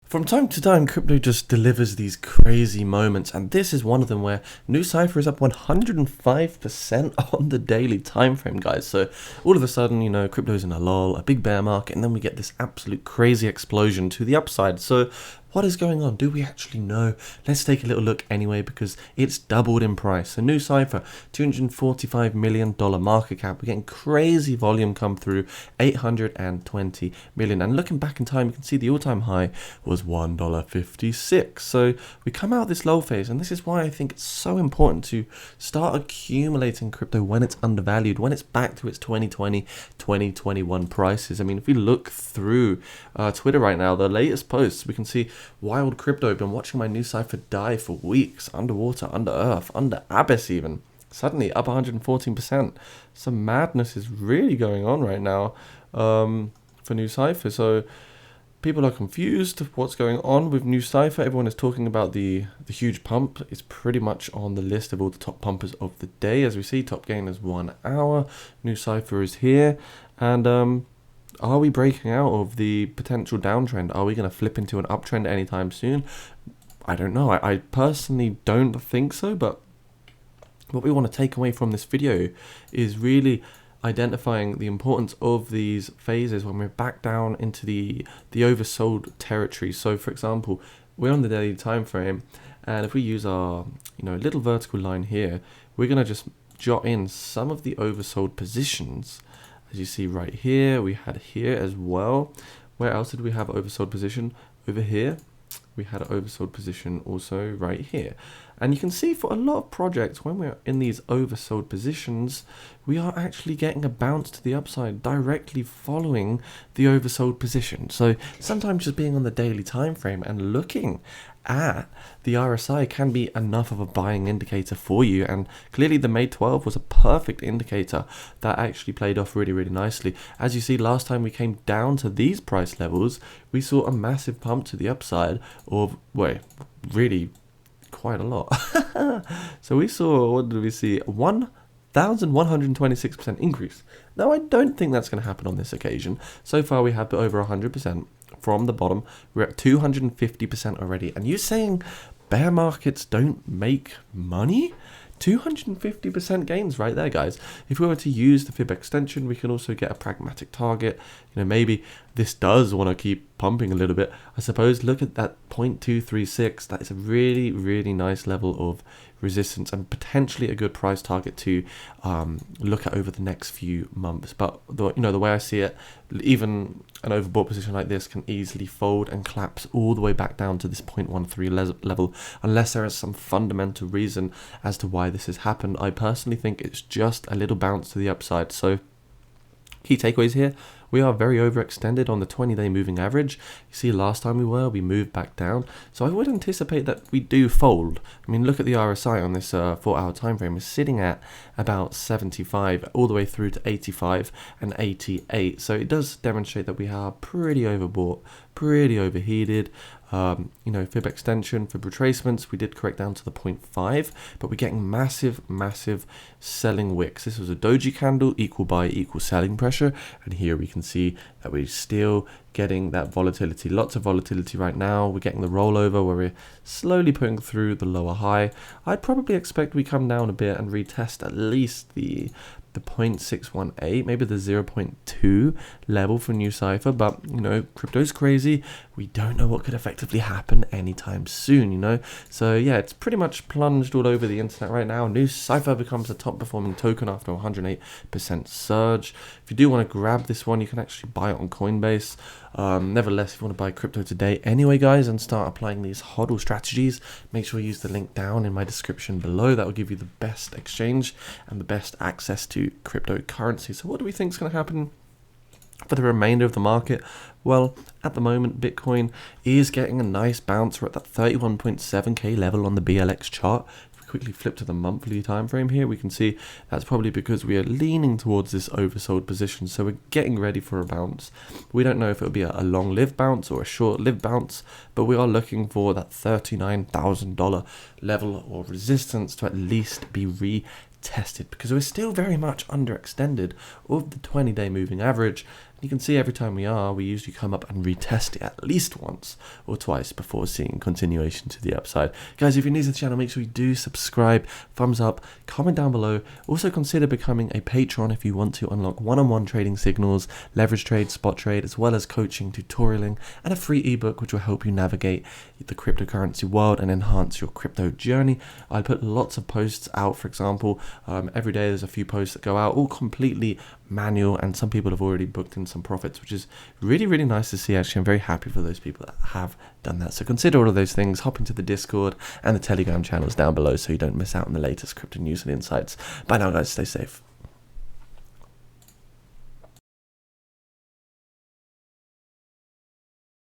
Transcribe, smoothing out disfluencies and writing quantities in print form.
From time to time, crypto just delivers these crazy moments, and this is one of them where Nucypher is up 105% on the daily time frame, guys. So all of a sudden, crypto's in a lull, a big bear market, and then we get this absolute crazy explosion to the upside. So what is going on? Do we actually know? Let's take a little look anyway, because it's doubled in price. So Nucypher, $245 million market cap. We're getting crazy volume come through, 820 million. And looking back in time, you can see the all-time high was $1.56. So we come out of this low phase, and this is why I think it's so important to start accumulating crypto when it's undervalued, when it's back to its 2020, 2021 prices. I mean, if we look through Twitter right now, the latest posts, we can see wild crypto. Been watching my Nucypher die for weeks, underwater, under earth, under abyss even. Suddenly up 114%. Some madness is really going on right now for Nucypher. So people are confused what's going on with Nucypher. Everyone is talking about the huge pump. It's pretty much on the list of all the top pumpers of the day. As we see, top gain is 1 hour. Nucypher is here. And are we breaking out of the potential downtrend? Are we going to flip into an uptrend anytime soon? I don't know. I personally don't think so, but what we want to take away from this video is really identifying the importance of these phases when we're back down into the oversold territory. So for example, we're on the daily time frame, and if we use our little vertical line here, we're going to just jot in some of the oversold positions. As you see right here, we had here as well. Where else did we have oversold position? Over here. We had an oversold position also right here. And you can see for a lot of projects, when we're in these oversold positions, we are actually getting a bounce to the upside directly following the oversold position. So sometimes just being on the daily time frame and looking at the RSI can be enough of a buying indicator for you. And clearly the May 12 was a perfect indicator that actually played off really, really nicely. As you see, last time we came down to these price levels, we saw a massive pump to the upside of, well, really quite a lot. So we saw, what did we see? 1,126% increase. Now, I don't think that's going to happen on this occasion. So far, we have over 100%. From the bottom, we're at 250% already. And you're saying bear markets don't make money? 250% gains right there, guys. If we were to use the fib extension, we can also get a pragmatic target. Maybe this does want to keep pumping a little bit. I suppose look at that 0.236. That is a really, really nice level of resistance and potentially a good price target to look at over the next few months. But the way I see it, even an overbought position like this can easily fold and collapse all the way back down to this 0.13 level, unless there is some fundamental reason as to why this has happened. I personally think it's just a little bounce to the upside. So key takeaways here. We are very overextended on the 20-day moving average. You see, last time we moved back down. So I would anticipate that we do fold. I mean, look at the RSI on this 4-hour time frame. It's sitting at about 75 all the way through to 85 and 88. So it does demonstrate that we are pretty overbought, pretty overheated. Fib extension, fib retracements, we did correct down to the 0.5, but we're getting massive selling wicks. This was a doji candle, equal buy, equal selling pressure, and here we can see that we're still getting that volatility. Lots of volatility right now. We're getting the rollover where we're slowly putting through the lower high. I'd probably expect we come down a bit and retest at least the 0.618, maybe the 0.2 level for Nucypher, but crypto's crazy. We don't know what could effectively happen anytime soon, So yeah, it's pretty much plunged all over the internet right now. Nucypher becomes the top performing token after 108% surge. If you do want to grab this one, you can actually buy it on Coinbase. Nevertheless, if you want to buy crypto today anyway, guys, and start applying these hodl strategies, make sure you use the link down in my description below. That will give you the best exchange and the best access to cryptocurrency. So what do we think is going to happen for the remainder of the market? Well, at the moment, Bitcoin is getting a nice bounce. We're at that 31.7k level on the BLX chart. If we quickly flip to the monthly time frame here, we can see that's probably because we are leaning towards this oversold position. So we're getting ready for a bounce. We don't know if it'll be a long-lived bounce or a short-lived bounce, but we are looking for that $39,000 level or resistance to at least be retested, because we're still very much underextended of the 20-day moving average. You can see every time we usually come up and retest it at least once or twice before seeing continuation to the upside. Guys, if you're new to the channel, make sure you do subscribe, thumbs up, comment down below. Also consider becoming a patron if you want to unlock one-on-one trading signals, leverage trade, spot trade, as well as coaching, tutorialing, and a free ebook which will help you navigate the cryptocurrency world and enhance your crypto journey. I put lots of posts out, for example, every day there's a few posts that go out, all completely manual, and some people have already booked in some profits, which is really, really nice to see. Actually, I'm very happy for those people that have done that. So consider all of those things. Hop into the Discord and the Telegram channels down below so you don't miss out on the latest crypto news and insights. Bye now, guys. Stay safe.